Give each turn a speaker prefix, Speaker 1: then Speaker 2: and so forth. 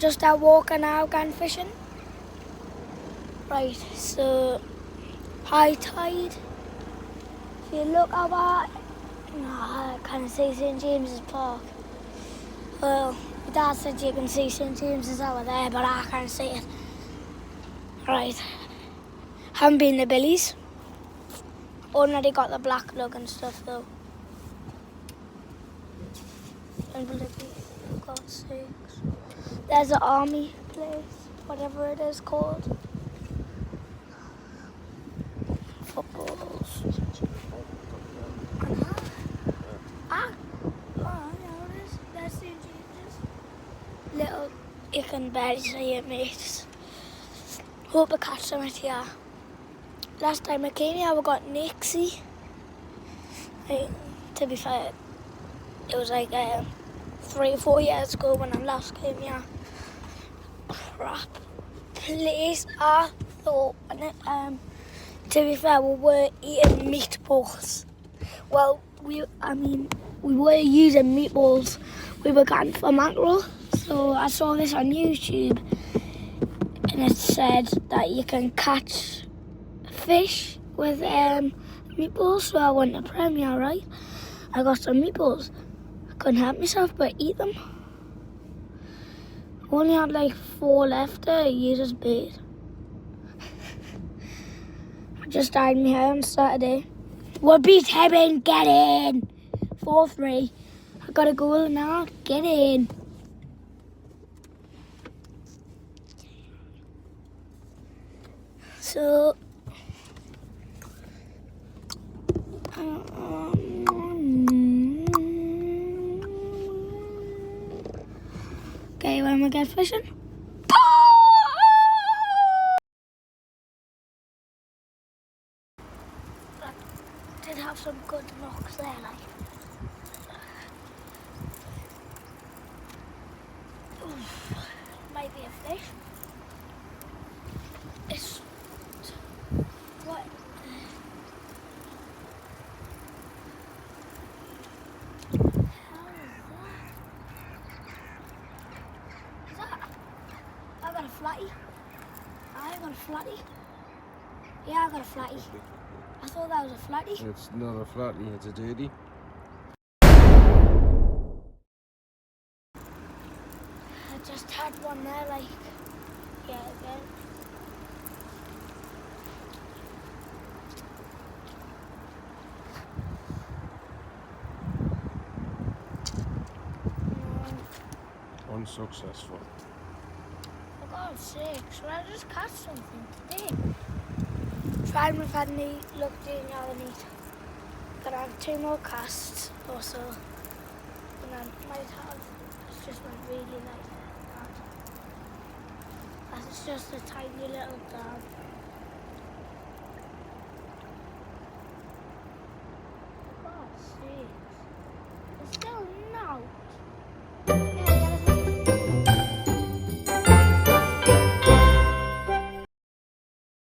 Speaker 1: just out walking now, going fishing. Right, so high tide. If you look out that, no, I can't see St James's Park. Well, my dad said you can see St James's over there, but I can't see it. Right, haven't been to Billy's. Already got the black lug and stuff though. And for God's sakes. There's an army place, whatever it is called. Footballs. Oh, yeah, it is. There's St James's. Little, you can barely see it, mates. Hope I catch them at here. Last time I came here, we got Nixie. To be fair, it was like 3 or 4 years ago when I last came here. Crap place, I thought. And to be fair, we were eating meatballs. Well, we were using meatballs. We were going for mackerel. So I saw this on YouTube, and it said that you can catch fish with meatballs. So I went to Premier, right? I got some meatballs. I couldn't help myself but eat them. Only had like 4 left to use as bait. I just died me here on Saturday. We'll beat heaven, get in! 4-3. I got a goal now, get in. So, okay, when we get fishing. Did have some good knocks there, like. Oof, might be a fish. It's what? I got a flatty. I got a flatty. Yeah, I got a flatty. I thought that was a flatty.
Speaker 2: It's not a flatty, it's a dirty.
Speaker 1: I just had one there, like, yeah, again.
Speaker 2: Unsuccessful.
Speaker 1: For God's sake, should I just catch something today? Trying we've had any luck doing the other night. Gonna have 2 more casts or so. And then might have, it's just went really like that. That's just a tiny little dab.